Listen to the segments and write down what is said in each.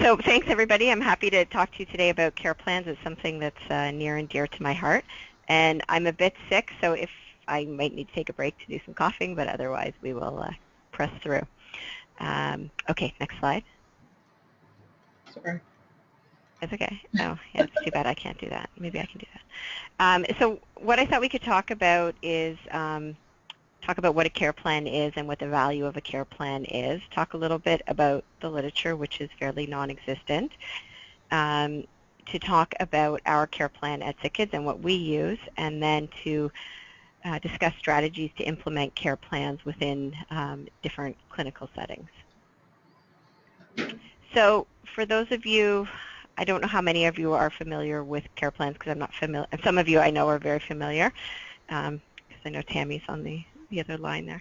So thanks, everybody. I'm happy to talk to you today about care plans. It's something that's near and dear to my heart. And I'm a bit sick, so if I might need to take a break to do some coughing, but otherwise we will press through. Okay, next slide. Sorry. That's okay. Oh, yeah, it's too bad I can't do that. Maybe I can do that. So what I thought we could talk about is talk about what a care plan is and what the value of a care plan is, talk a little bit about the literature, which is fairly non-existent, to talk about our care plan at SickKids and what we use, and then to discuss strategies to implement care plans within different clinical settings. So for those of you, I don't know how many of you are familiar with care plans because I'm not familiar, and some of you I know are very familiar because I know Tammy's on the other line there.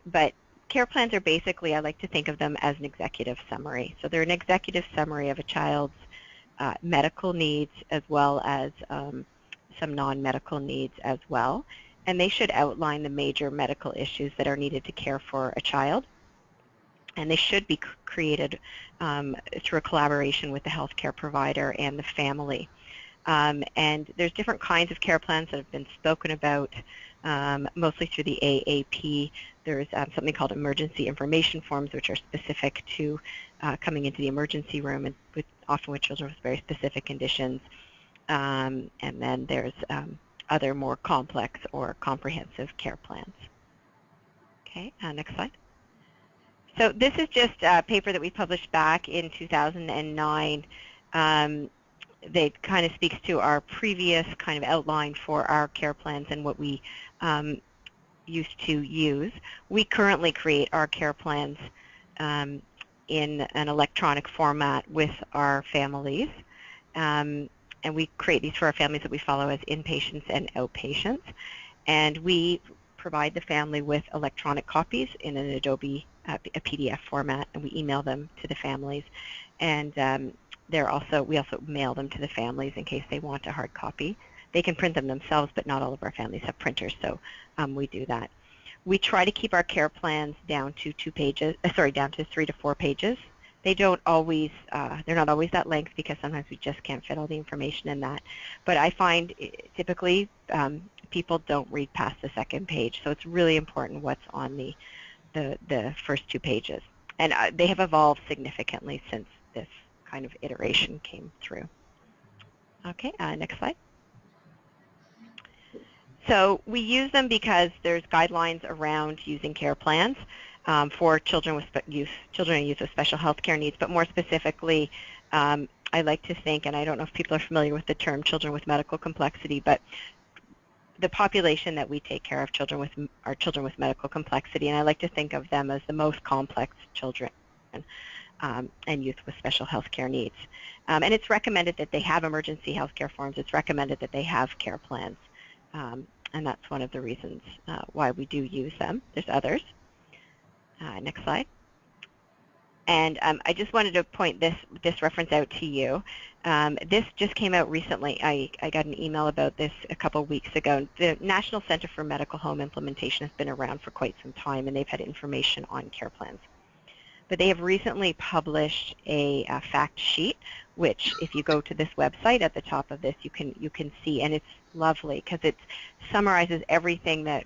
But care plans are basically, I like to think of them as an executive summary. So they're an executive summary of a child's medical needs as well as some non-medical needs as well. And they should outline the major medical issues that are needed to care for a child. And they should be created through a collaboration with the healthcare provider and the family. And there's different kinds of care plans that have been spoken about, mostly through the AAP. There's something called emergency information forms, which are specific to coming into the emergency room, and often with children with very specific conditions. And then there's other more complex or comprehensive care plans. Okay, next slide. So this is just a paper that we published back in 2009. That kind of speaks to our previous kind of outline for our care plans and what we used to use. We currently create our care plans in an electronic format with our families. And we create these for our families that we follow as inpatients and outpatients. And we provide the family with electronic copies in an Adobe a PDF format, and we email them to the families. And we also mail them to the families in case they want a hard copy. They can print them themselves, but not all of our families have printers, so we do that. We try to keep our care plans down to 3 to 4 pages. They don't always, they're not always that length because sometimes we just can't fit all the information in that. But I find typically people don't read past the second page, so it's really important what's on the first 2 pages. And they have evolved significantly since this kind of iteration came through. Okay, next slide. So we use them because there's guidelines around using care plans for children and youth with special health care needs, but more specifically, I like to think, and I don't know if people are familiar with the term children with medical complexity, but the population that we take care of are children with medical complexity, and I like to think of them as the most complex children and youth with special health care needs. And it's recommended that they have emergency health care forms. It's recommended that they have care plans, and that's one of the reasons why we do use them. There's others. Next slide. And I just wanted to point this reference out to you. This just came out recently. I got an email about this a couple of weeks ago. The National Center for Medical Home Implementation has been around for quite some time, and they've had information on care plans. But they have recently published a fact sheet, which if you go to this website at the top of this, you can see, and it's lovely because it summarizes everything that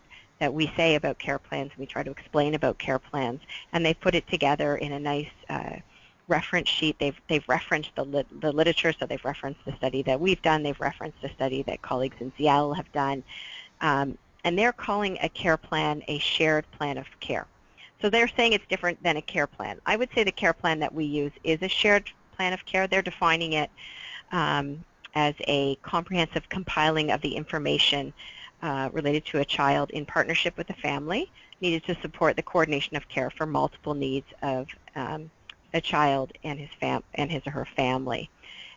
we say about care plans, and we try to explain about care plans, and they put it together in a nice reference sheet. They've referenced the literature, so they've referenced the study that we've done, they've referenced a study that colleagues in Seattle have done, and they're calling a care plan a shared plan of care. So they're saying it's different than a care plan. I would say the care plan that we use is a shared plan of care. They're defining it as a comprehensive compiling of the information related to a child in partnership with the family, needed to support the coordination of care for multiple needs of a child and his or her family.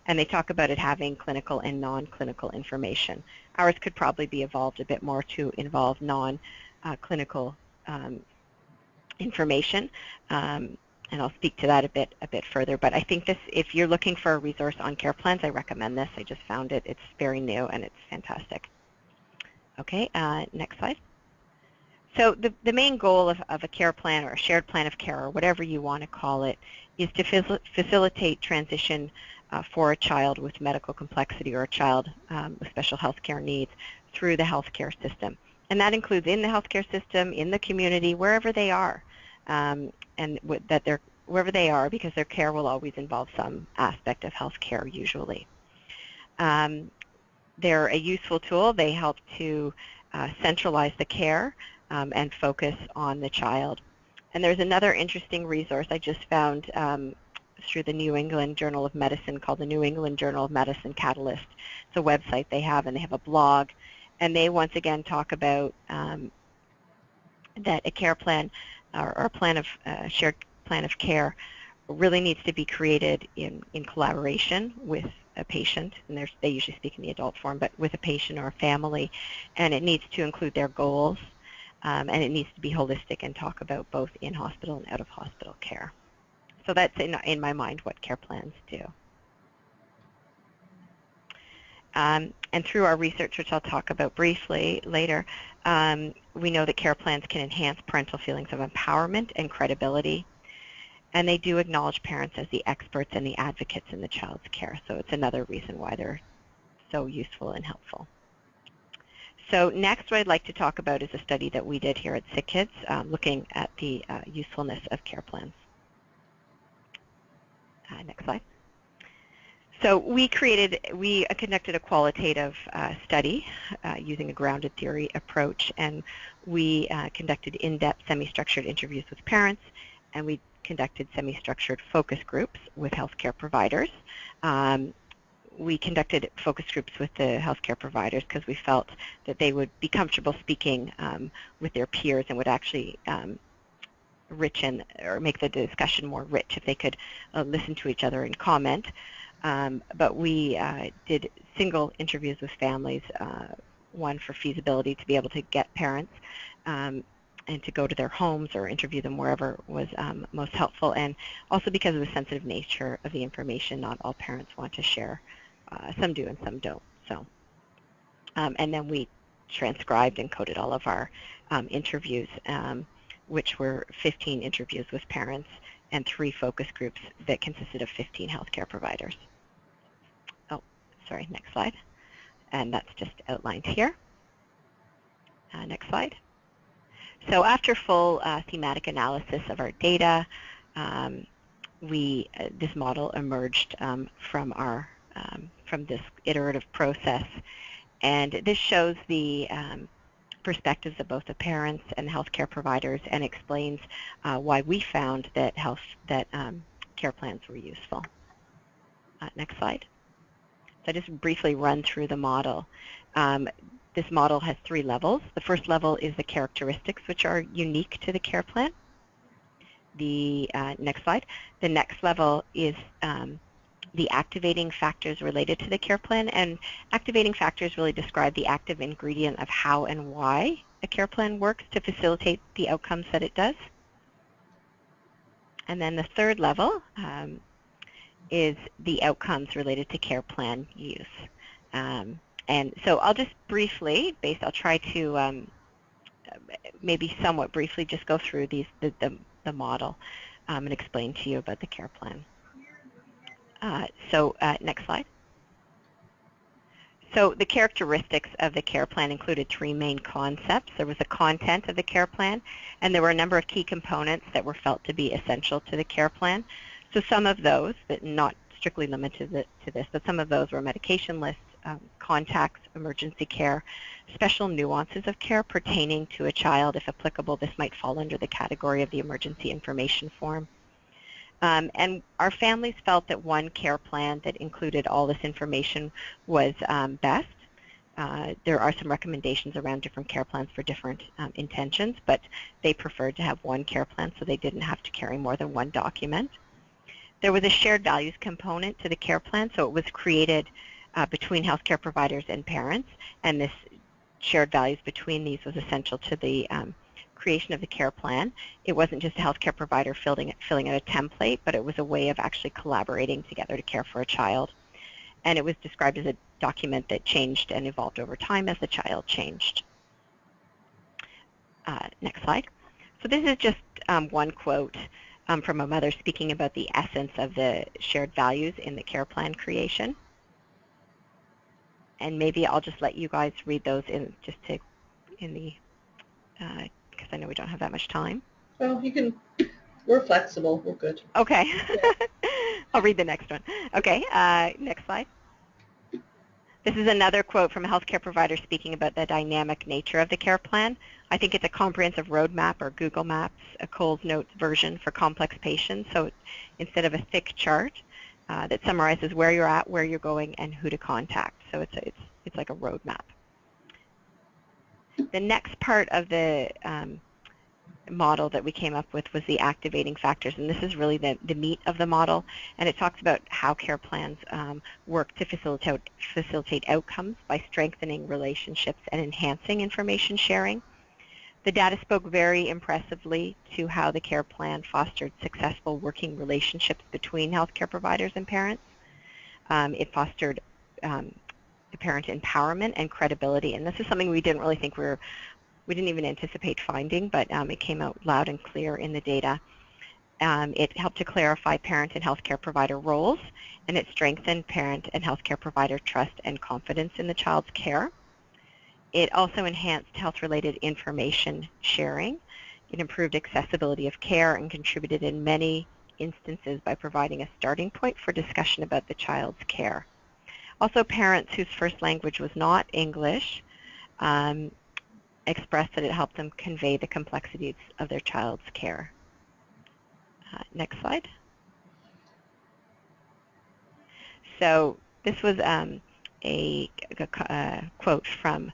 And they talk about it having clinical and non-clinical information. Ours could probably be evolved a bit more to involve non-clinical information, and I'll speak to that a bit further. But I think this, if you're looking for a resource on care plans, I recommend this. I just found it. It's very new and it's fantastic. Okay, next slide. So the main goal of a care plan or a shared plan of care or whatever you want to call it is to facilitate transition for a child with medical complexity or a child with special health care needs through the healthcare system. And that includes in the healthcare system, in the community, wherever they are, and wherever they are, because their care will always involve some aspect of healthcare usually. They're a useful tool. They help to centralize the care and focus on the child. And there's another interesting resource I just found through the New England Journal of Medicine called the New England Journal of Medicine Catalyst. It's a website they have, and they have a blog. And they once again talk about that a care plan or a plan of shared plan of care really needs to be created in collaboration with a patient, and they usually speak in the adult form, but with a patient or a family, and it needs to include their goals, and it needs to be holistic and talk about both in-hospital and out-of-hospital care. So that's, in my mind, what care plans do. And through our research, which I'll talk about briefly later, we know that care plans can enhance parental feelings of empowerment and credibility, and they do acknowledge parents as the experts and the advocates in the child's care. So it's another reason why they're so useful and helpful. So next, what I'd like to talk about is a study that we did here at SickKids looking at the usefulness of care plans. Next slide. So we conducted a qualitative study using a grounded theory approach, and we conducted in-depth semi-structured interviews with parents, and we conducted semi-structured focus groups with healthcare providers. We conducted focus groups with the healthcare providers because we felt that they would be comfortable speaking with their peers and would actually make the discussion more rich if they could listen to each other and comment. But we did single interviews with families, one for feasibility to be able to get parents and to go to their homes or interview them wherever was most helpful, and also because of the sensitive nature of the information, not all parents want to share. Some do and some don't. So, and then we transcribed and coded all of our interviews, which were 15 interviews with parents and 3 focus groups that consisted of 15 healthcare providers. Oh, sorry, next slide. And that's just outlined here. Next slide. So after full thematic analysis of our data, this model emerged from this iterative process, and this shows the perspectives of both the parents and healthcare providers, and explains why we found that care plans were useful. Next slide. So I just briefly run through the model. This model has 3 levels. The first level is the characteristics which are unique to the care plan. The next slide. The next level is the activating factors related to the care plan, and activating factors really describe the active ingredient of how and why a care plan works to facilitate the outcomes that it does. And then the third level is the outcomes related to care plan use. And so I'll just briefly, I'll try to maybe somewhat briefly just go through the model and explain to you about the care plan. Next slide. So the characteristics of the care plan included 3 main concepts. There was the content of the care plan, and there were a number of key components that were felt to be essential to the care plan. So some of those, but not strictly limited to this, but some of those were medication lists, contacts, emergency care, special nuances of care pertaining to a child. If applicable, this might fall under the category of the emergency information form. And our families felt that one care plan that included all this information was best. There are some recommendations around different care plans for different intentions, but they preferred to have one care plan so they didn't have to carry more than one document. There was a shared values component to the care plan, so it was created between healthcare providers and parents, and this shared values between these was essential to the creation of the care plan. It wasn't just a healthcare provider filling out a template, but it was a way of actually collaborating together to care for a child. And it was described as a document that changed and evolved over time as the child changed. Next slide. So this is just one quote from a mother speaking about the essence of the shared values in the care plan creation. And maybe I'll just let you guys read those because I know we don't have that much time. Well, you can. We're flexible. We're good. Okay. Yeah. I'll read the next one. Okay. Next slide. This is another quote from a healthcare provider speaking about the dynamic nature of the care plan. I think it's a comprehensive roadmap or Google Maps, a Coles Notes version for complex patients. So instead of a thick chart that summarizes where you're at, where you're going, and who to contact. So it's like a roadmap. The next part of the model that we came up with was the activating factors, and this is really the meat of the model, and it talks about how care plans work to facilitate outcomes by strengthening relationships and enhancing information sharing. The data spoke very impressively to how the care plan fostered successful working relationships between healthcare providers and parents. It fostered parent empowerment and credibility, and this is something we didn't really think we didn't even anticipate finding, but it came out loud and clear in the data. It helped to clarify parent and healthcare provider roles, and it strengthened parent and healthcare provider trust and confidence in the child's care. It also enhanced health-related information sharing. It improved accessibility of care and contributed in many instances by providing a starting point for discussion about the child's care. Also, parents whose first language was not English expressed that it helped them convey the complexities of their child's care. Next slide. So this was a quote from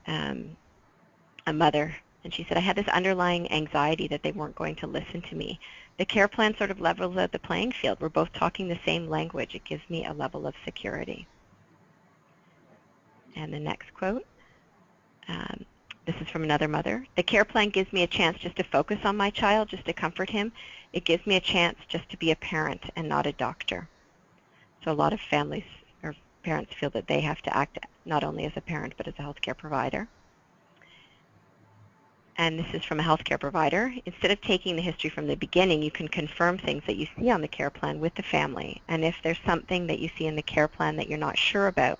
a mother, and she said, I had this underlying anxiety that they weren't going to listen to me. The care plan sort of levels out the playing field. We're both talking the same language. It gives me a level of security. And the next quote. This is from another mother. The care plan gives me a chance just to focus on my child, just to comfort him. It gives me a chance just to be a parent and not a doctor. So a lot of families or parents feel that they have to act not only as a parent but as a healthcare provider. And this is from a healthcare provider. Instead of taking the history from the beginning, you can confirm things that you see on the care plan with the family. And if there's something that you see in the care plan that you're not sure about,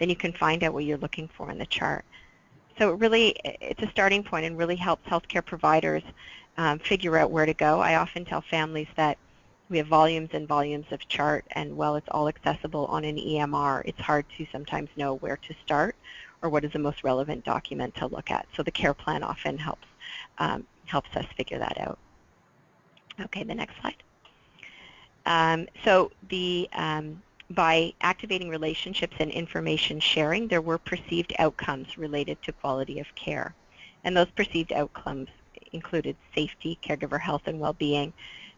then you can find out what you're looking for in the chart. So it's a starting point and really helps healthcare providers figure out where to go. I often tell families that we have volumes and volumes of chart, and while it's all accessible on an EMR, it's hard to sometimes know where to start or what is the most relevant document to look at. So the care plan often helps us figure that out. Okay, the next slide. By activating relationships and information sharing, there were perceived outcomes related to quality of care. And those perceived outcomes included safety, caregiver health and well-being,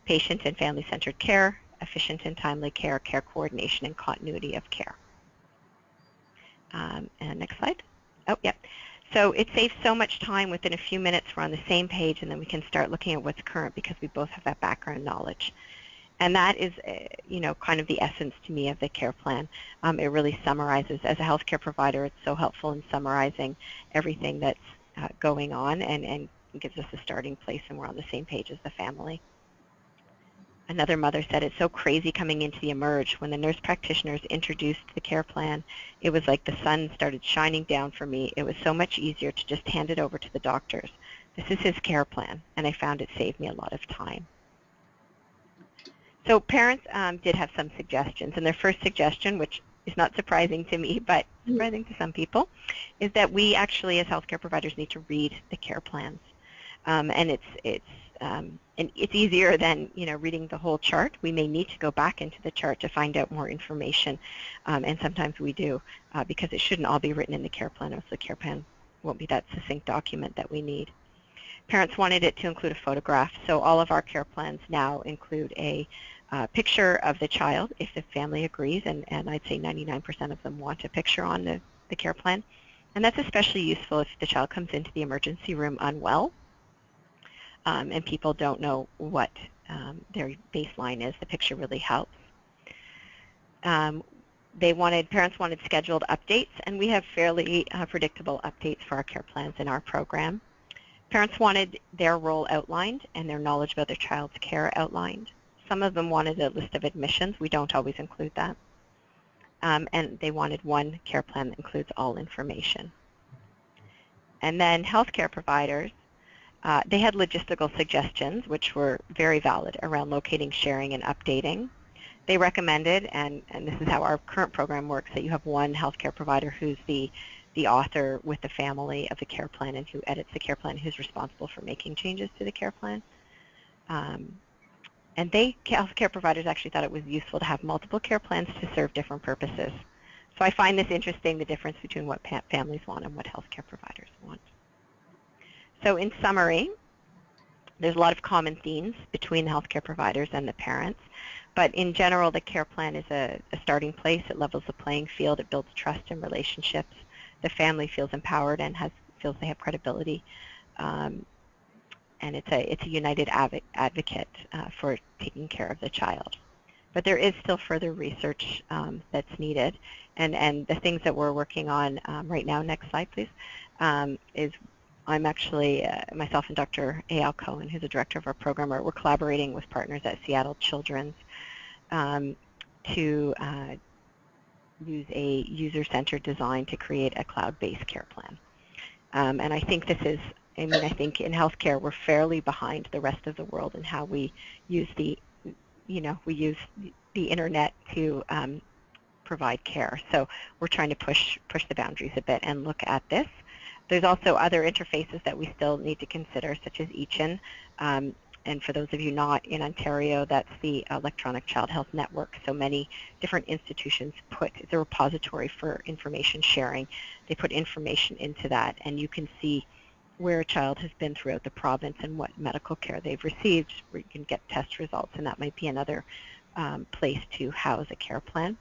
patient and family-centered care, efficient and timely care, care coordination, and continuity of care. And next slide. Oh, yeah. So it saves so much time. Within a few minutes, we're on the same page, and then we can start looking at what's current because we both have that background knowledge. And that is, kind of the essence to me of the care plan. It really summarizes. As a healthcare provider, it's so helpful in summarizing everything that's going on and gives us a starting place, and we're on the same page as the family. Another mother said, it's so crazy coming into the Emerge. When the nurse practitioners introduced the care plan, it was like the sun started shining down for me. It was so much easier to just hand it over to the doctors. This is his care plan, and I found it saved me a lot of time. So parents did have some suggestions, and their first suggestion, which is not surprising to me, but surprising to some people, is that we actually, as healthcare providers, need to read the care plans, and it's easier than reading the whole chart. We may need to go back into the chart to find out more information, and sometimes we do, because it shouldn't all be written in the care plan, or the care plan won't be that succinct document that we need. Parents wanted it to include a photograph, so all of our care plans now include a picture of the child, if the family agrees, and I'd say 99% of them want a picture on the care plan. And that's especially useful if the child comes into the emergency room unwell, and people don't know what their baseline is. The picture really helps. Parents wanted scheduled updates, and we have fairly predictable updates for our care plans in our program. Parents wanted their role outlined and their knowledge about their child's care outlined. Some of them wanted a list of admissions. We don't always include that. And they wanted one care plan that includes all information. And then healthcare providers, they had logistical suggestions, which were very valid, around locating, sharing, and updating. They recommended, and this is how our current program works, that you have one healthcare provider who's the author with the family of the care plan and who edits the care plan, who's responsible for making changes to the care plan. And healthcare providers actually thought it was useful to have multiple care plans to serve different purposes. So I find this interesting, the difference between what families want and what healthcare providers want. So in summary, there's a lot of common themes between the healthcare providers and the parents, but in general, the care plan is a starting place. It levels the playing field. It builds trust and relationships. The family feels empowered and feels they have credibility, and it's a united advocate for taking care of the child. But there is still further research that's needed, and the things that we're working on right now, next slide please, is I'm actually, myself and Dr. A.L. Cohen, who's the director of our program, we're collaborating with partners at Seattle Children's to use a user-centered design to create a cloud-based care plan. And I think this is, I think in healthcare we're fairly behind the rest of the world in how we use the internet to provide care. So we're trying to push the boundaries a bit and look at this. There's also other interfaces that we still need to consider, such as ECHIN. And for those of you not in Ontario, that's the Electronic Child Health Network. So many different institutions it's a repository for information sharing. They put information into that, and you can see where a child has been throughout the province and what medical care they've received, where you can get test results, and that might be another place to house a care plan.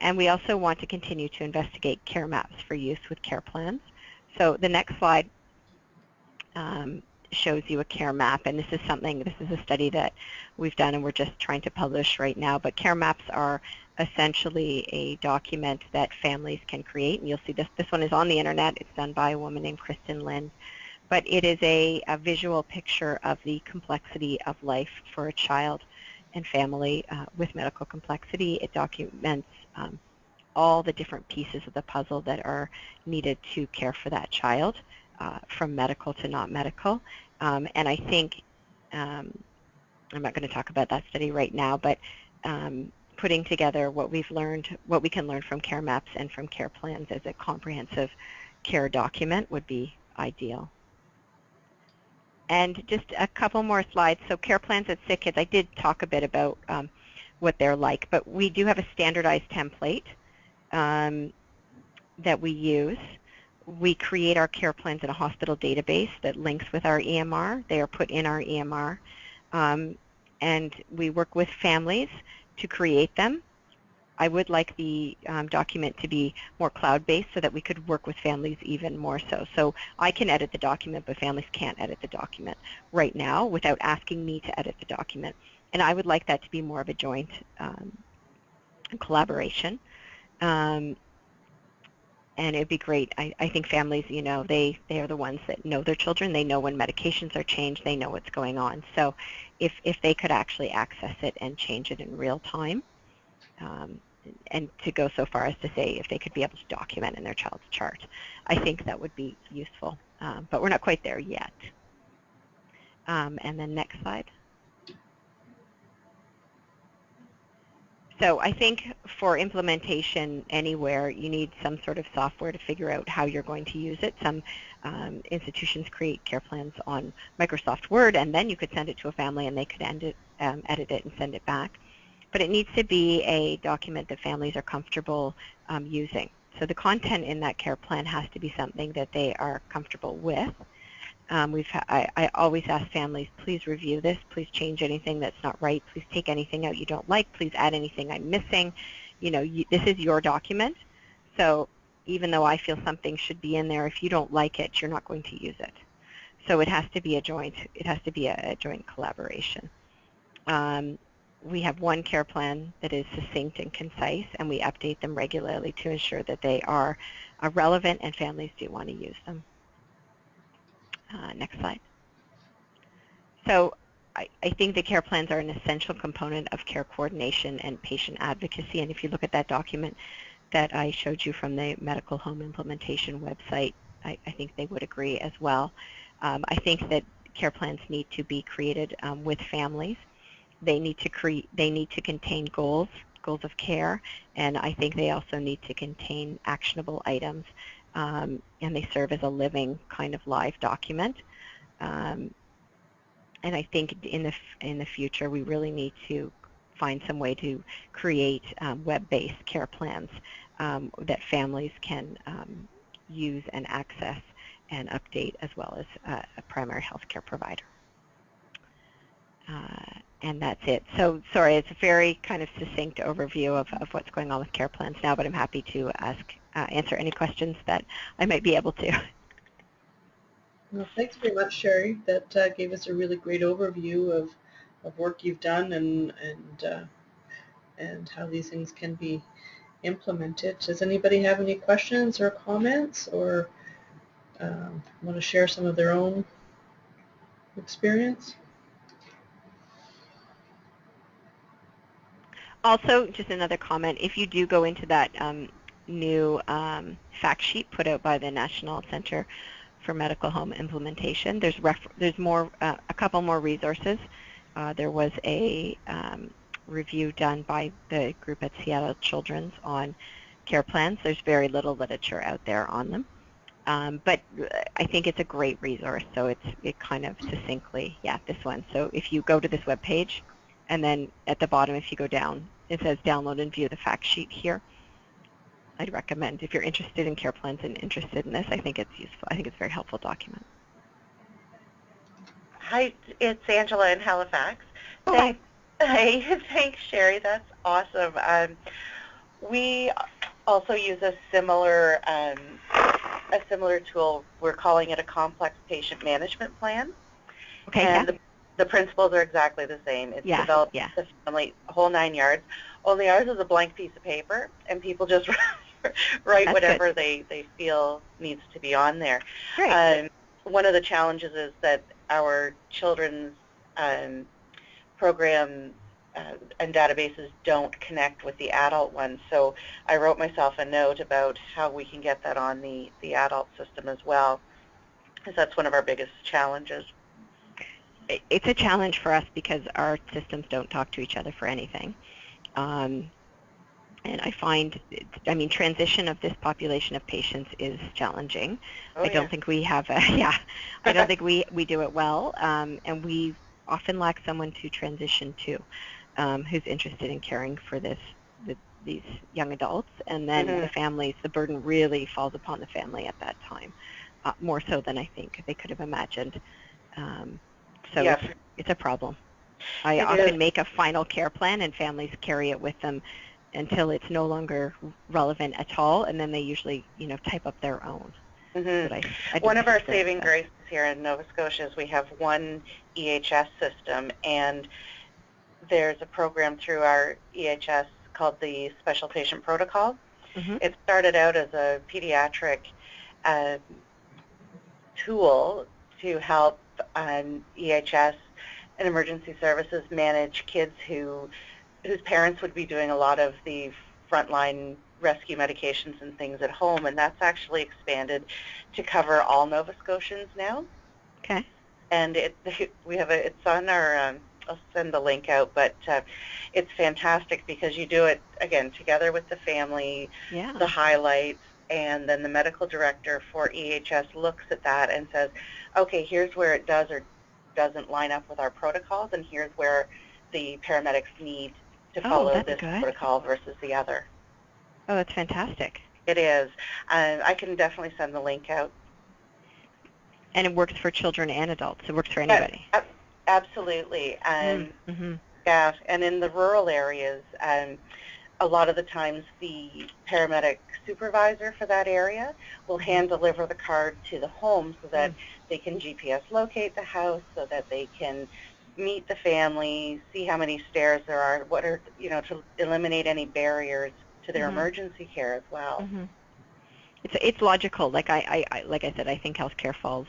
And we also want to continue to investigate care maps for use with care plans. So the next slide shows you a care map, and this is a study that we've done and we're just trying to publish right now, but care maps are essentially a document that families can create, and you'll see this one is on the internet. It's done by a woman named Kristen Lind, but it is a visual picture of the complexity of life for a child and family with medical complexity. It documents all the different pieces of the puzzle that are needed to care for that child, from medical to not medical. And I think, I'm not going to talk about that study right now, but putting together what we've learned, what we can learn from care maps and from care plans as a comprehensive care document would be ideal. And just a couple more slides. So care plans at SickKids, I did talk a bit about what they're like, but we do have a standardized template that we use. We create our care plans in a hospital database that links with our EMR. They are put in our EMR, and we work with families to create them. I would like the document to be more cloud-based so that we could work with families even more so. So I can edit the document, but families can't edit the document right now without asking me to edit the document. And I would like that to be more of a joint collaboration. And it'd be great. I think families, they are the ones that know their children. They know when medications are changed. They know what's going on. So if they could actually access it and change it in real time, and to go so far as to say if they could be able to document in their child's chart, I think that would be useful. But we're not quite there yet. And then next slide. So I think for implementation anywhere, you need some sort of software to figure out how you're going to use it. Some institutions create care plans on Microsoft Word, and then you could send it to a family and they could edit it and send it back. But it needs to be a document that families are comfortable using. So the content in that care plan has to be something that they are comfortable with. I always ask families, please review this, please change anything that's not right, please take anything out you don't like, please add anything I'm missing. This is your document, so even though I feel something should be in there, if you don't like it, you're not going to use it. So it has to be a joint collaboration. We have one care plan that is succinct and concise, and we update them regularly to ensure that they are relevant and families do want to use them. Next slide. So I think the care plans are an essential component of care coordination and patient advocacy. And if you look at that document that I showed you from the medical home implementation website, I think they would agree as well. I think that care plans need to be created with families. They need to contain goals of care, and I think they also need to contain actionable items, and they serve as a living kind of live document. And I think in the future we really need to find some way to create web-based care plans that families can use and access and update, as well as a primary health care provider. And that's it. So sorry, it's a very kind of succinct overview of what's going on with care plans now, but I'm happy to answer any questions that I might be able to. Well, thanks very much, Sherri. That gave us a really great overview of work you've done and how these things can be implemented. Does anybody have any questions or comments, or want to share some of their own experience? Also, just another comment, if you do go into that new fact sheet put out by the National Center for Medical Home Implementation, there's a couple more resources. There was a review done by the group at Seattle Children's on care plans. There's very little literature out there on them, but I think it's a great resource. So it kind of succinctly, this one. So if you go to this web page, and then at the bottom, if you go down, it says download and view the fact sheet here. I'd recommend, if you're interested in care plans and interested in this, I think it's useful. I think it's a very helpful document. Hi, it's Angela in Halifax. Oh, hi. Hey, thanks, Sherri. That's awesome. We also use a similar tool. We're calling it a complex patient management plan. Okay. And the principles are exactly the same. It's developed the family, whole 9 yards. Only ours is a blank piece of paper, and people just write That's whatever good. they feel needs to be on there. Great. One of the challenges is that our children's program and databases don't connect with the adult ones. So I wrote myself a note about how we can get that on the adult system as well, because that's one of our biggest challenges. It's a challenge for us because our systems don't talk to each other for anything. And I find, transition of this population of patients is challenging. I don't think we have I don't think we do it well, and we often lack someone to transition to who's interested in caring for these young adults, and then the families, the burden really falls upon the family at that time, more so than I think they could have imagined. So it's a problem. I often make a final care plan, and families carry it with them until it's no longer relevant at all, and then they usually, type up their own. One of our saving graces here in Nova Scotia is we have one EHS system, and there's a program through our EHS called the Special Patient Protocol. It started out as a pediatric tool to help EHS and emergency services manage kids whose parents would be doing a lot of the frontline rescue medications and things at home, and that's actually expanded to cover all Nova Scotians now. Okay. And it's on our, I'll send the link out, but it's fantastic because you do it, again, together with the family, the highlights, and then the medical director for EHS looks at that and says, okay, here's where it does or doesn't line up with our protocols, and here's where the paramedics need to follow this protocol versus the other. Oh, that's fantastic. It is. I can definitely send the link out. And it works for children and adults. It works for anybody. Absolutely. Yeah, and in the rural areas, a lot of the times the paramedic supervisor for that area will hand deliver the card to the home so that they can GPS locate the house, so that they can meet the family, see how many stairs there are, what are, to eliminate any barriers to their emergency care as well. It's logical. Like I said, I think healthcare falls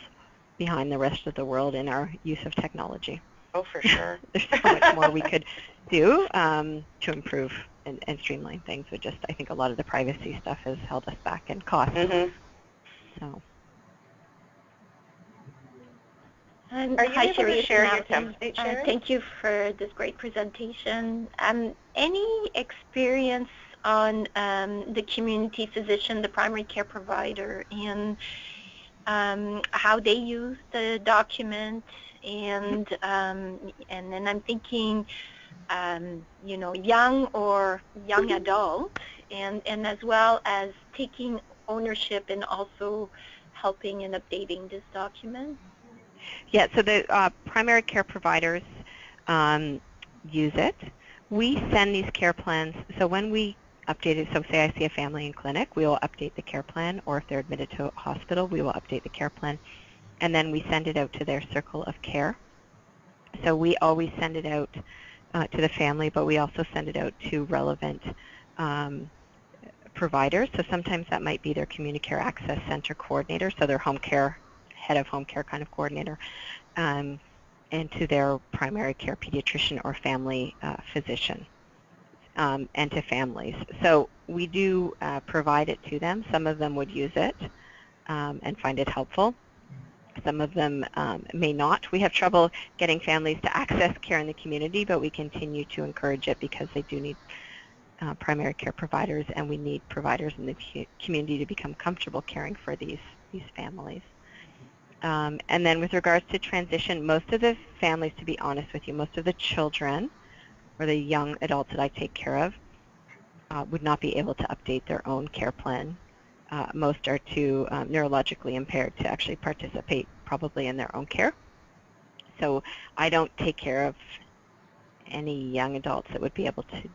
behind the rest of the world in our use of technology. Oh, for sure. There's so much more we could do to improve and streamline things, but just I think a lot of the privacy stuff has held us back and cost. So. Are you able to share your template, Sherri? Thank you for this great presentation. Any experience on the community physician, the primary care provider, and how they use the document? And then I'm thinking, you know, young adult, and as well as taking ownership and also helping and updating this document. Yeah, so the primary care providers use it. We send these care plans, so when we update it, so say I see a family in clinic, we will update the care plan, or if they're admitted to a hospital, we will update the care plan, and then we send it out to their circle of care. So we always send it out to the family, but we also send it out to relevant providers. So sometimes that might be their community care access center coordinator, so their home care, head of home care kind of coordinator, and to their primary care pediatrician or family physician, and to families. So we do provide it to them. Some of them would use it and find it helpful. Some of them may not. We have trouble getting families to access care in the community, but we continue to encourage it because they do need primary care providers, and we need providers in the community to become comfortable caring for these families. And then with regards to transition, most of the families, to be honest with you, most of the children or the young adults that I take care of would not be able to update their own care plan. Most are too neurologically impaired to actually participate probably in their own care. So I don't take care of any young adults that would be able to,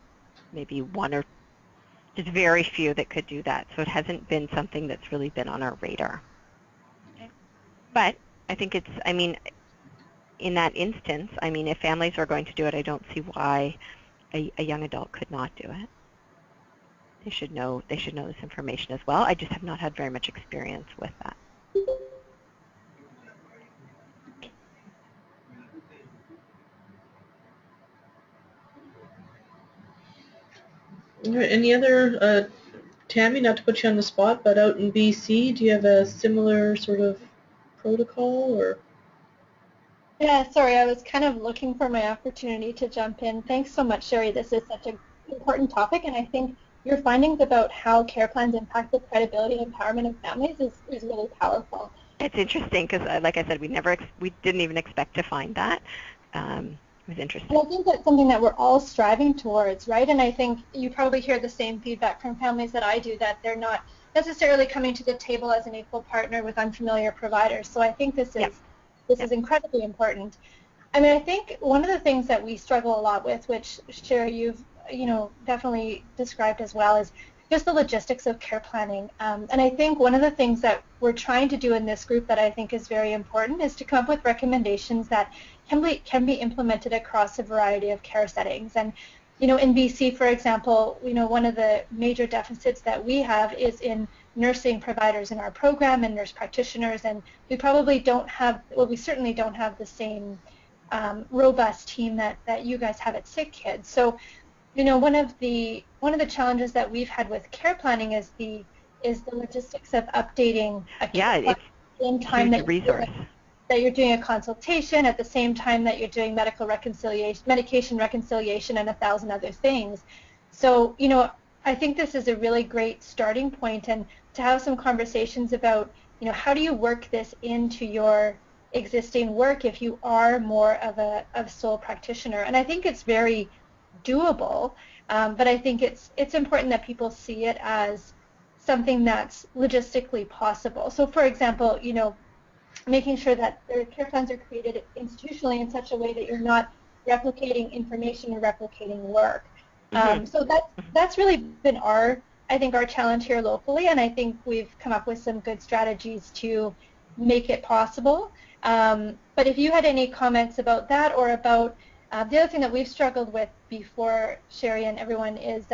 maybe one or just very few that could do that. So it hasn't been something that's really been on our radar. Okay. But I think it's, I mean, in that instance, I mean, if families are going to do it, I don't see why a young adult could not do it. They should know this information as well. I just have not had very much experience with that. Any other, Tammy, not to put you on the spot, but out in BC, do you have a similar sort of protocol, or? Yeah, sorry, I was kind of looking for my opportunity to jump in. Thanks so much, Sherri. This is such an important topic, and I think your findings about how care plans impact the credibility and empowerment of families is really powerful. It's interesting because, like I said, we didn't even expect to find that. It was interesting. And I think that's something that we're all striving towards, right? And I think you probably hear the same feedback from families that I do, that they're not necessarily coming to the table as an equal partner with unfamiliar providers. So I think this is incredibly important. I mean, I think one of the things that we struggle a lot with, which Sherri, you've definitely described as well, is just the logistics of care planning. And I think one of the things that we're trying to do in this group that I think is very important is to come up with recommendations that can be implemented across a variety of care settings. And in BC, for example, one of the major deficits that we have is in nursing providers in our program and nurse practitioners, and we probably don't have, well, we certainly don't have the same robust team that you guys have at SickKids. So, one of the challenges that we've had with care planning is the logistics of updating a care plan at the same time that you're doing a consultation, at the same time that you're doing medication reconciliation, and 1,000 other things. So, I think this is a really great starting point, and to have some conversations about, how do you work this into your existing work if you are more of a sole practitioner. And I think it's very doable, but I think it's important that people see it as something that's logistically possible. So, for example, making sure that their care plans are created institutionally in such a way that you're not replicating information or replicating work. So that's really been our challenge here locally, and I think we've come up with some good strategies to make it possible. But if you had any comments about that, or about the other thing that we've struggled with before, Sherri and everyone, is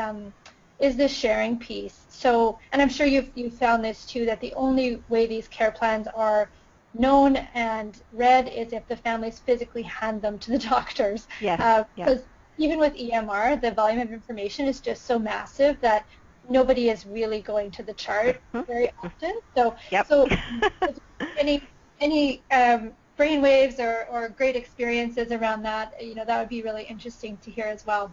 this sharing piece. So, and I'm sure you've found this too, that the only way these care plans are known and read is if the families physically hand them to the doctors. Yes. Because even with EMR, the volume of information is just so massive that nobody is really going to the chart very often. So, if any brain waves or great experiences around that, that would be really interesting to hear as well.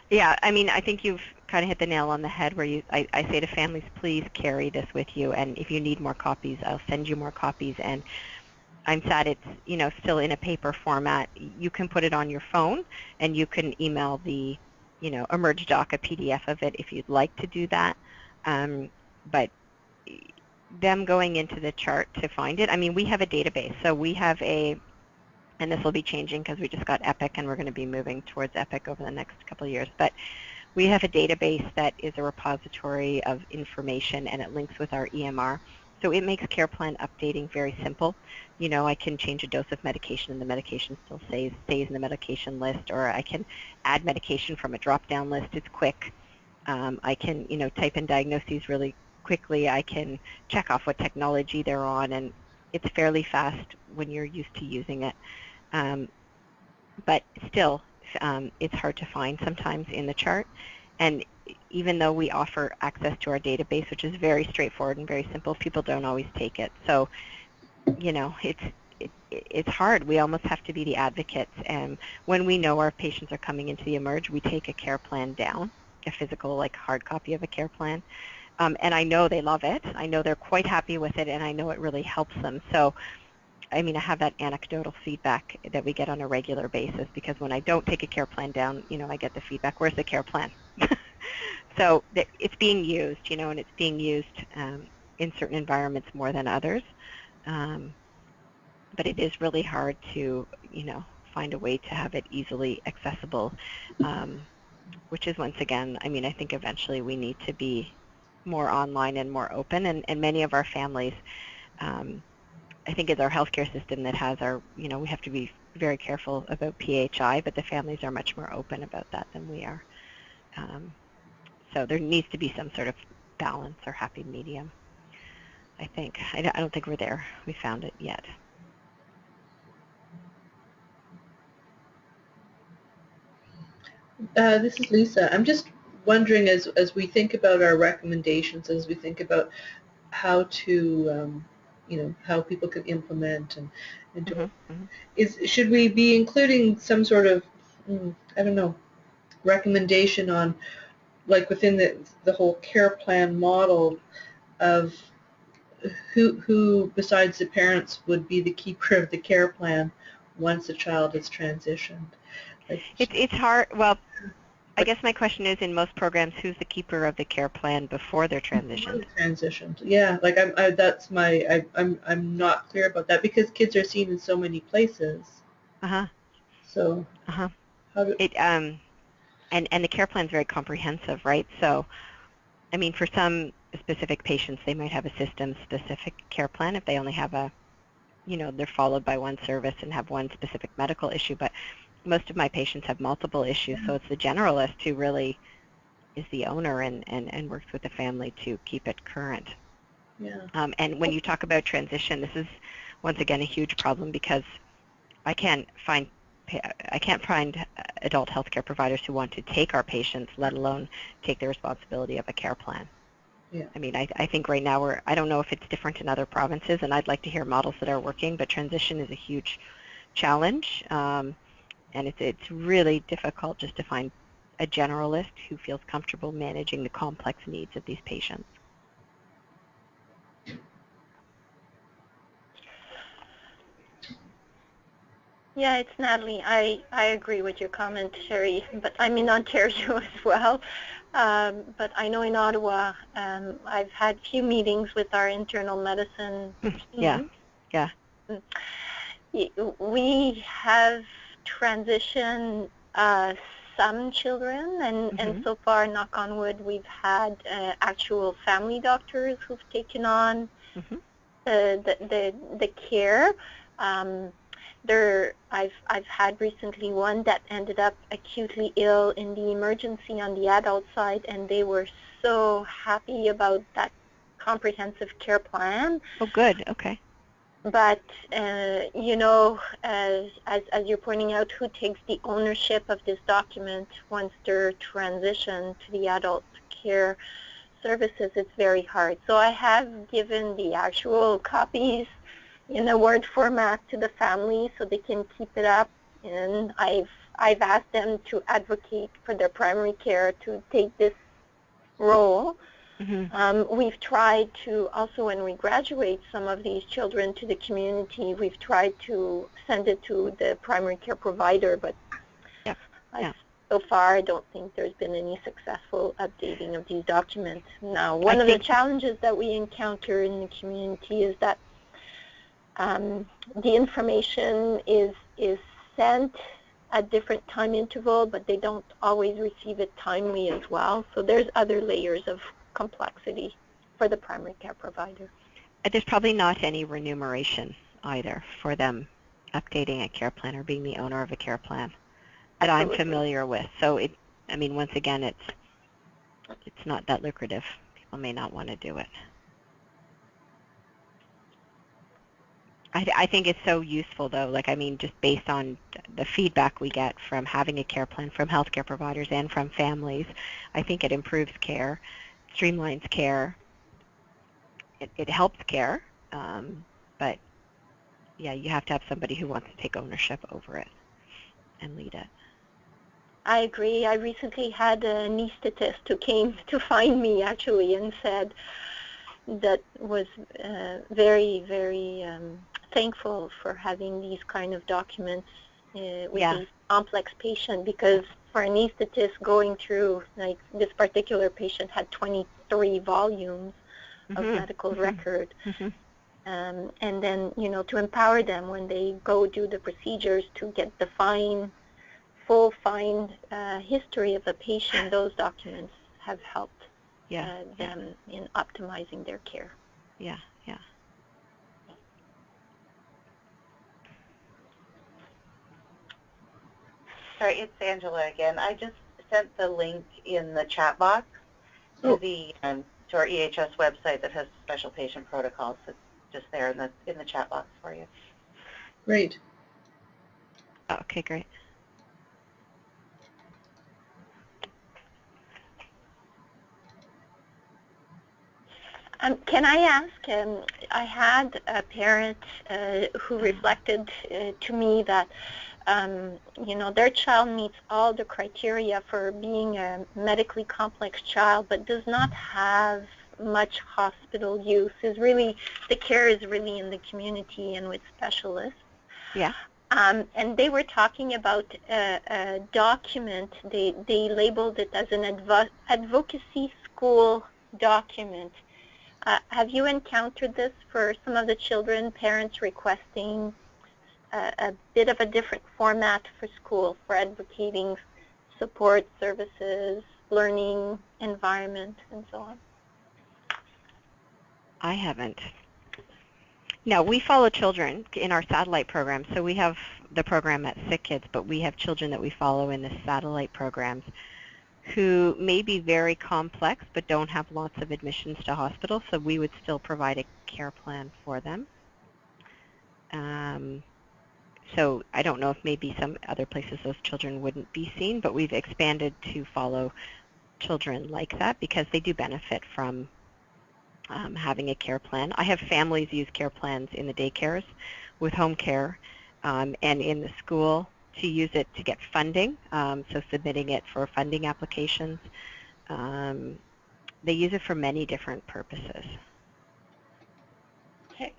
Yeah, I mean, I think you've kind of hit the nail on the head where I say to families, please carry this with you, and if you need more copies, I'll send you more copies. And I'm sad it's, still in a paper format. You can put it on your phone, and you can email the, Emerge Doc a PDF of it if you'd like to do that. But them going into the chart to find it, I mean, we have a database. So we have and this will be changing because we just got Epic, and we're going to be moving towards Epic over the next couple of years. But we have a database that is a repository of information, and it links with our EMR. So it makes care plan updating very simple. I can change a dose of medication, and the medication still stays in the medication list, or I can add medication from a drop-down list. It's quick. I can, type in diagnoses really quickly. I can check off what technology they're on, and it's fairly fast when you're used to using it. But still, it's hard to find sometimes in the chart. And even though we offer access to our database, which is very straightforward and very simple, people don't always take it. So, it's hard. We almost have to be the advocates. And when we know our patients are coming into the Emerge, we take a care plan down, a physical, hard copy of a care plan. And I know they love it. I know they're quite happy with it, and I know it really helps them. So, I mean, I have that anecdotal feedback that we get on a regular basis, because when I don't take a care plan down, I get the feedback, where's the care plan? So it's being used, and it's being used in certain environments more than others. But it is really hard to, find a way to have it easily accessible, which is, once again, I mean, I think eventually we need to be more online and more open, and many of our families, I think it's our healthcare system that has our, we have to be very careful about PHI, but the families are much more open about that than we are. So there needs to be some sort of balance or happy medium, I think. I don't think we're there. We found it yet. This is Lisa. I'm just wondering, as we think about our recommendations, as we think about how to, how people can implement and do it, should we be including some sort of, I don't know, recommendation on, within the whole care plan model of who besides the parents would be the keeper of the care plan once a child is transitioned? It's hard. Well, I guess my question is, in most programs, who's the keeper of the care plan before they're transitioned? Yeah, I'm not clear about that, because kids are seen in so many places. So how do and the care plan is very comprehensive, right? So, I mean, for some specific patients, they might have a system-specific care plan if they only have they're followed by one service and have one specific medical issue. But most of my patients have multiple issues, so it's the generalist who really is the owner and works with the family to keep it current. Yeah. And when you talk about transition, this is, once again, a huge problem, because I can't find adult healthcare providers who want to take our patients, let alone take the responsibility of a care plan. Yeah. I mean, I think right now I don't know if it's different in other provinces, and I'd like to hear models that are working, but transition is a huge challenge, and it's really difficult just to find a generalist who feels comfortable managing the complex needs of these patients. Yeah, it's Natalie. I agree with your comment, Sherri, but I'm in Ontario as well. But I know in Ottawa, I've had a few meetings with our internal medicine team. Yeah. We have transitioned some children, and so far, knock on wood, we've had actual family doctors who've taken on the care. I've had recently one that ended up acutely ill in the emergency on the adult side, and they were so happy about that comprehensive care plan. Oh, good. Okay. But you know, as you're pointing out, who takes the ownership of this document once they're transitioned to the adult care services? It's very hard. So I have given the actual copies in a Word format to the family so they can keep it up, and I've asked them to advocate for their primary care to take this role. We've tried to also, when we graduate some of these children to the community, we've tried to send it to the primary care provider, but so far I don't think there's been any successful updating of these documents. Now, one of the challenges that we encounter in the community is that the information is sent at different time interval, but they don't always receive it timely as well. So there's other layers of complexity for the primary care provider. There's probably not any remuneration either for them updating a care plan or being the owner of a care plan that I'm familiar with. So I mean, once again, it's not that lucrative. People may not want to do it. I think it's so useful, though. Like, I mean, just based on the feedback we get from having a care plan from healthcare providers and from families, I think it improves care, streamlines care. It helps care, but yeah, you have to have somebody who wants to take ownership over it and lead it. I agree. I recently had a anesthetist who came to find me, actually, and said that was very, very thankful for having these kind of documents with these complex patients, because for an anesthetist going through, like this particular patient had 23 volumes of medical record, and then, you know, to empower them when they go do the procedures to get the full history of a patient, those documents have helped them in optimizing their care. Yeah. Sorry, it's Angela again. I just sent the link in the chat box to to our EHS website that has special patient protocols. It's just there in the chat box for you. Great. Okay, great. Can I ask, I had a parent who reflected to me that you know, their child meets all the criteria for being a medically complex child, but does not have much hospital use. The care is really in the community and with specialists. Yeah. And they were talking about a document. They labeled it as an advocacy school document. Have you encountered this for some of the children, parents requesting a bit of a different format for school, for advocating support services, learning environment, and so on? I haven't. No, we follow children in our satellite program. So we have the program at SickKids, but we have children that we follow in the satellite programs who may be very complex but don't have lots of admissions to hospital, so we would still provide a care plan for them. So I don't know if maybe some other places those children wouldn't be seen, but we've expanded to follow children like that because they do benefit from having a care plan. I have families use care plans in the daycares with home care and in the school to use it to get funding, so submitting it for funding applications. They use it for many different purposes. Okay.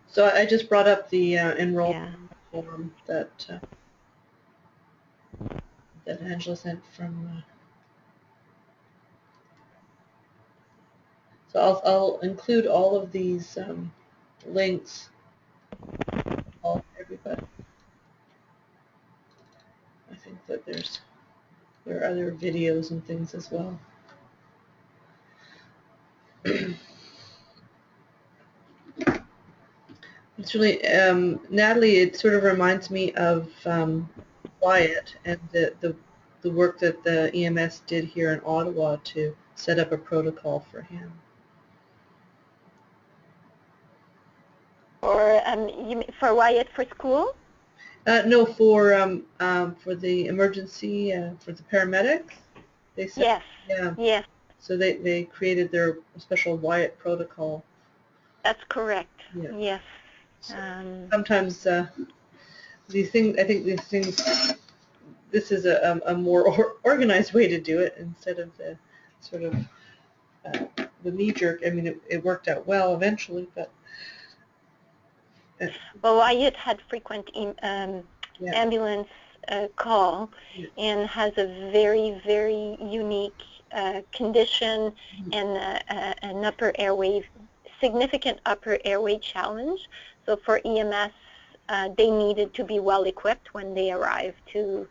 So I just brought up the enrollment form that Angela sent from. So I'll include all of these links for everybody. I think that there are other videos and things as well. It's really, Natalie, it sort of reminds me of Wyatt and the work that the EMS did here in Ottawa to set up a protocol for him. For Wyatt for school? No, for the emergency, for the paramedics. They said, Yes. yeah. Yes. So they created their special Wyatt protocol. That's correct. Yeah. Yes. So sometimes these things, I think these things, this is a more organized way to do it instead of the sort of the knee-jerk. I mean, it worked out well eventually, but... Well, Wyatt had frequent ambulance call and has a very, very unique condition and an upper airway, significant upper airway challenge. So for EMS, they needed to be well equipped when they arrived to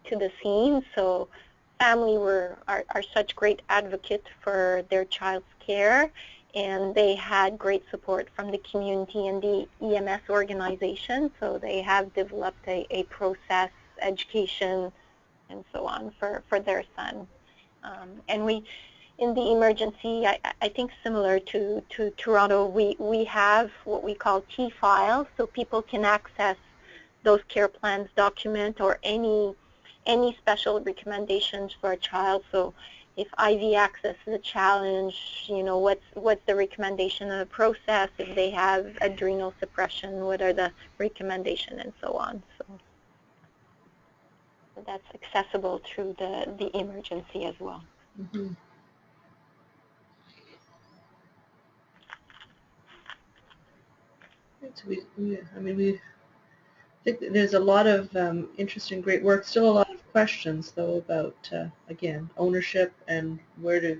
the scene. So family are such great advocates for their child's care, and they had great support from the community and the EMS organization. So they have developed a process, education, and so on for their son. And we, in the emergency, I think similar to Toronto, we have what we call T-files, so people can access those care plans document or any special recommendations for a child. So if IV access is a challenge, you know, what's the recommendation of the process? If they have adrenal suppression, what are the recommendation, and so on. So that's accessible through the emergency as well. Mm-hmm. We think that there's a lot of interesting, great work. Still a lot of questions, though, about, again, ownership and where to,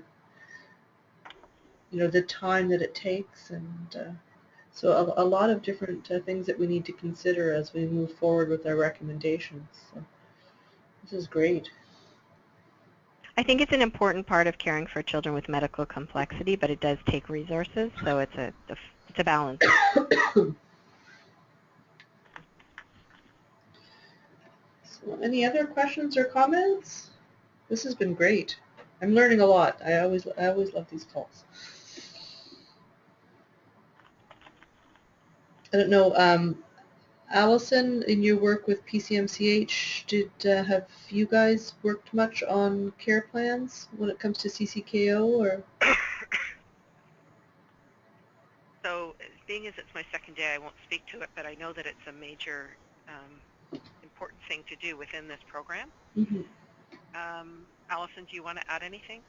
you know, the time that it takes. And so a lot of different things that we need to consider as we move forward with our recommendations. So this is great. I think it's an important part of caring for children with medical complexity, but it does take resources, so it's a balance. So any other questions or comments? This has been great. I'm learning a lot. I always love these calls. I don't know, Allison, in your work with PCMCH, have you guys worked much on care plans when it comes to CCKO, or? So, being as it's my second day, I won't speak to it, but I know that it's a major important thing to do within this program. Mm-hmm. Allison, do you want to add anything?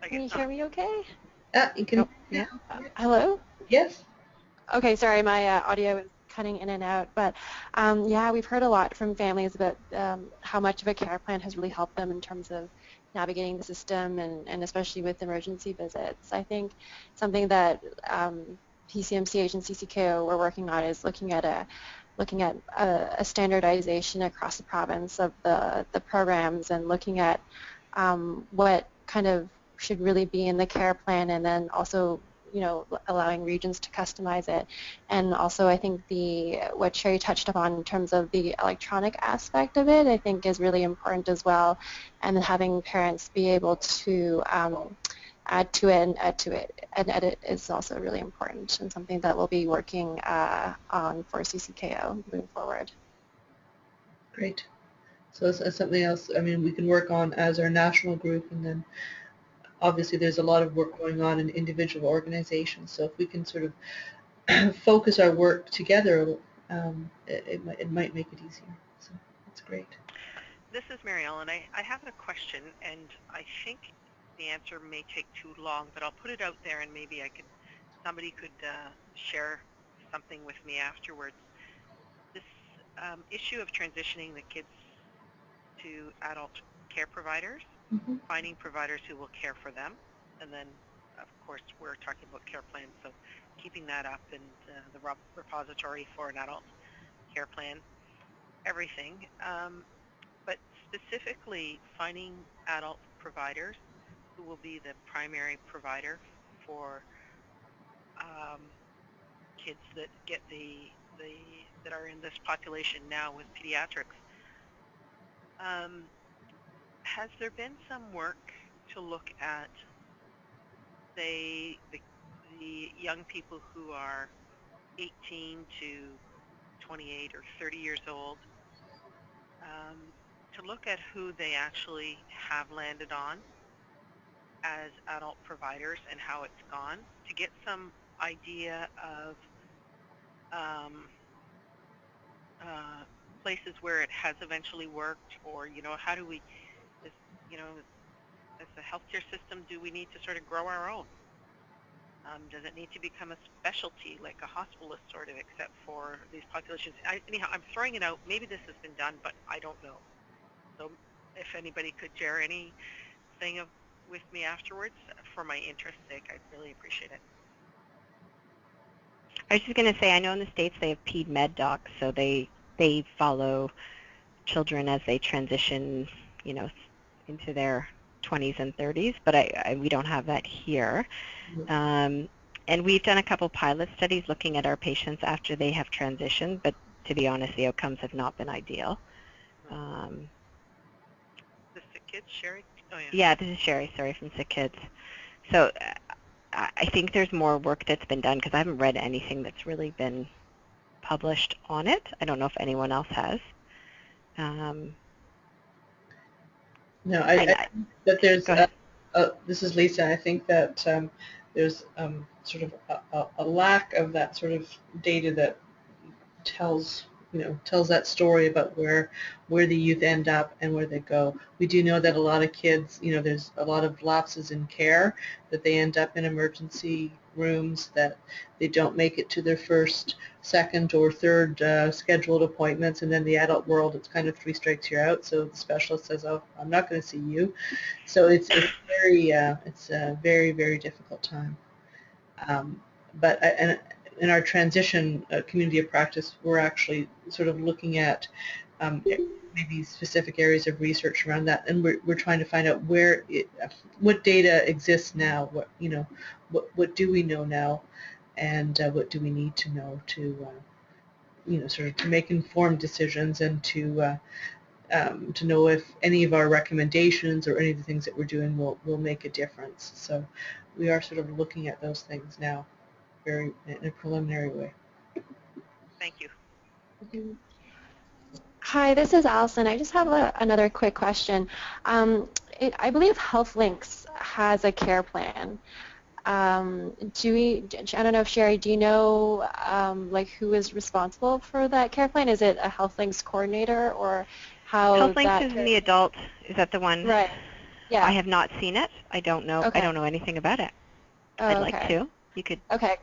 Can you hear me okay? You can. Oh, yeah. Hello? Yes. Okay, sorry, my audio is cutting in and out. But yeah, we've heard a lot from families about how much of a care plan has really helped them in terms of navigating the system and especially with emergency visits. I think something that PCMCH and CCKO we're working on is looking at a standardization across the province of the programs and looking at what kind of should really be in the care plan, and then also, you know, allowing regions to customize it. And also I think what Sherri touched upon in terms of the electronic aspect of it, I think is really important as well, and having parents be able to add to it and edit is also really important, and something that we'll be working on for CCKO moving forward. Great. So it's something else, I mean, we can work on as our national group, and then obviously there's a lot of work going on in individual organizations, so if we can sort of focus our work together, it might make it easier. So that's great. This is Mary Ellen. I have a question, and I think the answer may take too long, but I'll put it out there, and maybe somebody could share something with me afterwards. This issue of transitioning the kids to adult care providers, Mm-hmm. finding providers who will care for them, and then, of course, we're talking about care plans, so keeping that up, and the repository for an adult care plan, everything. But specifically finding adult providers who will be the primary provider for kids that get that are in this population now with pediatrics. Has there been some work to look at, say, the young people who are 18 to 28 or 30 years old, to look at who they actually have landed on as adult providers and how it's gone, to get some idea of places where it has eventually worked, or, how do we, as a healthcare system, do we need to sort of grow our own? Does it need to become a specialty, like a hospitalist sort of, except for these populations? Anyhow, I'm throwing it out. Maybe this has been done, but I don't know. So if anybody could share anything with me afterwards, for my interest's sake, I'd really appreciate it. I was just going to say, I know in the States they have Ped Med docs, so they follow children as they transition, into their 20s and 30s, but we don't have that here. And we've done a couple pilot studies looking at our patients after they have transitioned, but to be honest, the outcomes have not been ideal. The SickKids, Sherri? Oh, yeah. Yeah, this is Sherri, sorry, from SickKids. So I think there's more work that's been done, because I haven't read anything that's really been published on it. I don't know if anyone else has. No, I think that there's, this is Lisa, I think that there's sort of a lack of that sort of data that tells that story about where the youth end up and where they go. We do know that a lot of kids, there's a lot of lapses in care, that they end up in emergency rooms, that they don't make it to their first, second, or third scheduled appointments, and then the adult world, it's kind of 3 strikes you're out. So the specialist says, "Oh, I'm not going to see you." So it's a very, very difficult time. But in our transition community of practice, we're actually sort of looking at maybe specific areas of research around that, and we're trying to find out what data exists now, what do we know now, and what do we need to know to sort of to make informed decisions, and to know if any of our recommendations or any of the things that we're doing will make a difference. So we are sort of looking at those things now, in a preliminary way. Thank you. Hi, this is Allison. I just have another quick question. I believe HealthLinks has a care plan. I don't know if Sherri, do you know like who is responsible for that care plan? Is it a HealthLinks coordinator, or how? HealthLinks is in the adult. Is that the one? Right. Yeah. I have not seen it. I don't know. Okay. I don't know anything about it. Oh, I'd like to. You could. Okay.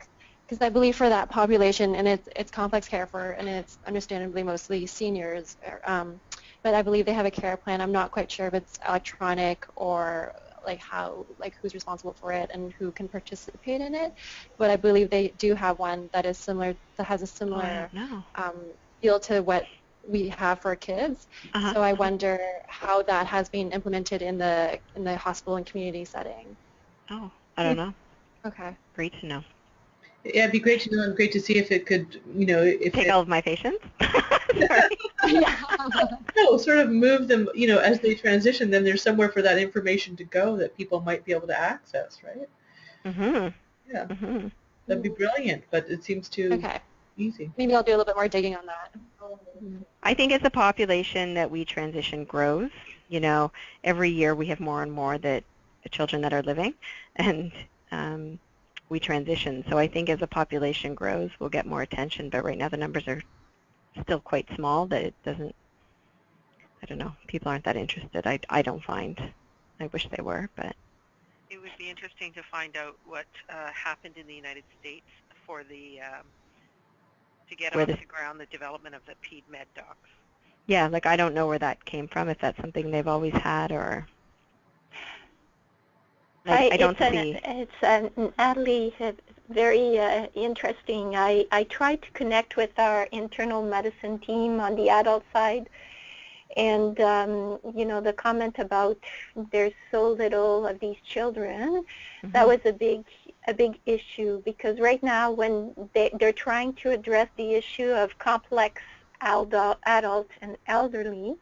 Because I believe for that population, and it's complex care and it's understandably mostly seniors, but I believe they have a care plan. I'm not quite sure if it's electronic or who's responsible for it and who can participate in it, but I believe they do have one that has a similar feel to what we have for kids. So I wonder how that has been implemented in the hospital and community setting. Oh, I don't know. Okay. Great to know. Yeah, it'd be great to know, and great to see if it could, take all of my patients. Sorry. No, sort of move them, as they transition. Then there's somewhere for that information to go that people might be able to access, right? Yeah, that'd be brilliant. But it seems too easy. Maybe I'll do a little bit more digging on that. I think as the population that we transition grows, every year we have more and more children that are living, and we transition. So I think as the population grows, we'll get more attention. But right now the numbers are still quite small that it doesn't, I don't know, people aren't that interested. I don't find. I wish they were, but. It would be interesting to find out what happened in the United States for to get off the ground the development of the Ped Med docs. Yeah, I don't know where that came from, if that's something they've always had, or. I don't see. It's Natalie, very interesting. I tried to connect with our internal medicine team on the adult side, And you know, the comment about there's so little of these children, that was a big issue, because right now when they're trying to address the issue of complex adult and elderly,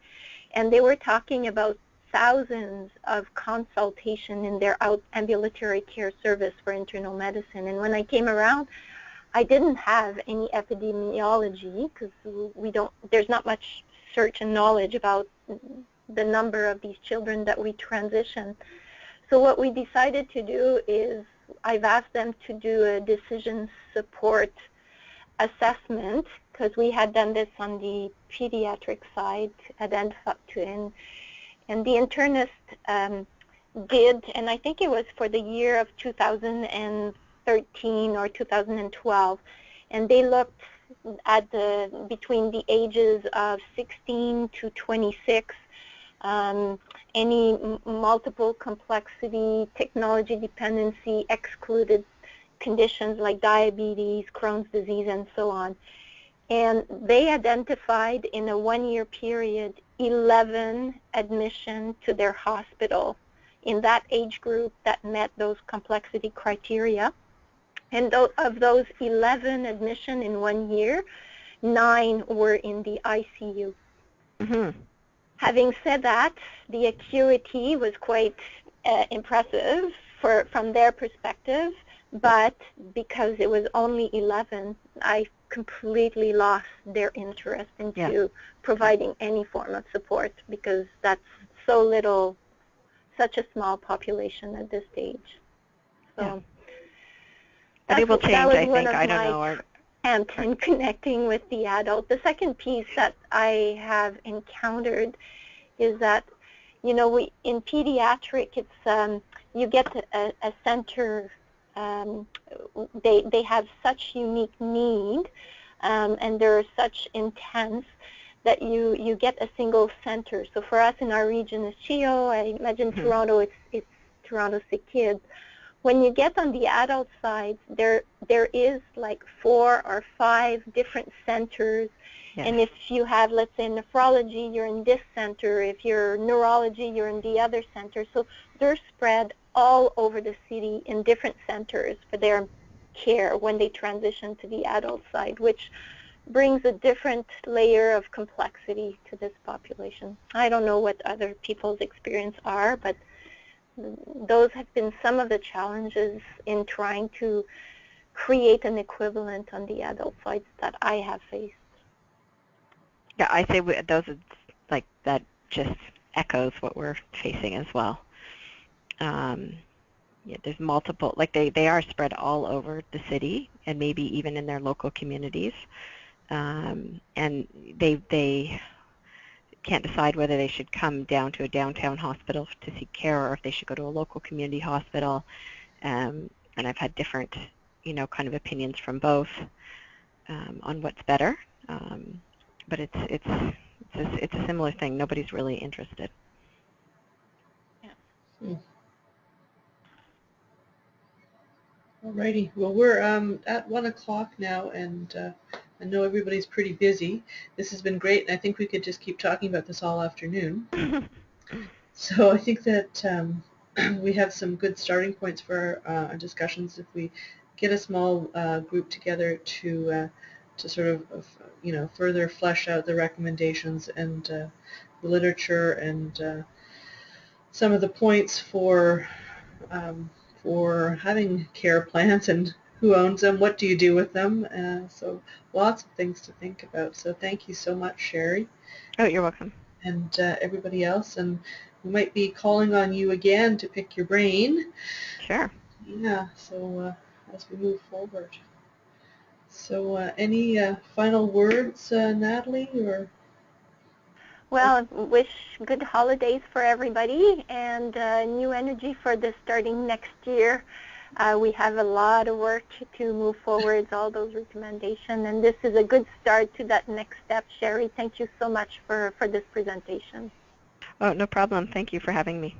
and they were talking about thousands of consultation in their ambulatory care service for internal medicine. And when I came around, I didn't have any epidemiology, because there's not much search and knowledge about the number of these children that we transition. So what we decided to do is I've asked them to do a decision support assessment, because we had done this on the pediatric side, and the internist did, and I think it was for the year of 2013 or 2012, and they looked at between the ages of 16 to 26, any multiple complexity, technology dependency, excluded conditions like diabetes, Crohn's disease, and so on. And they identified in a 1-year period 11 admissions to their hospital in that age group that met those complexity criteria. And of those 11 admissions in 1 year, 9 were in the ICU. Having said that, the acuity was quite impressive from their perspective, but because it was only 11, I completely lost their interest into providing any form of support, because that's so little, such a small population at this stage. So but it will change, I think. I don't know. And in connecting with the adult. The second piece that I have encountered is that, you know, in pediatric, it's you get a center. They have such unique need, and they're such intense that you get a single center. So for us in our region is CHEO. I imagine Toronto, it's Toronto SickKids. When you get on the adult side, there is like 4 or 5 different centers. And if you have, let's say, nephrology, you're in this center. If you're neurology, you're in the other center. So they're spread all over the city in different centers for their care when they transition to the adult side, which brings a different layer of complexity to this population. I don't know what other people's experience are, but those have been some of the challenges in trying to create an equivalent on the adult side that I have faced. Yeah, I say those are like that just echoes what we're facing as well. There's multiple, like they are spread all over the city and maybe even in their local communities, and they can't decide whether they should come down to a downtown hospital to seek care or if they should go to a local community hospital. And I've had different, kind of opinions from both on what's better. But it's a similar thing. Nobody's really interested. Yeah. Alrighty. Well, we're at 1 o'clock now, and I know everybody's pretty busy. This has been great, and I think we could just keep talking about this all afternoon. So I think that we have some good starting points for our discussions if we get a small group together to sort of further flesh out the recommendations and the literature and some of the points for having care plans and who owns them, what do you do with them, so lots of things to think about. So thank you so much, Sherri. Oh, you're welcome. And everybody else, and we might be calling on you again to pick your brain. Sure. Yeah, so as we move forward. So any final words, Natalie? Or? Well, wish good holidays for everybody and new energy for the starting next year. We have a lot of work to move forward, all those recommendations, and this is a good start to that next step. Sherri, thank you so much for this presentation. Oh, no problem. Thank you for having me.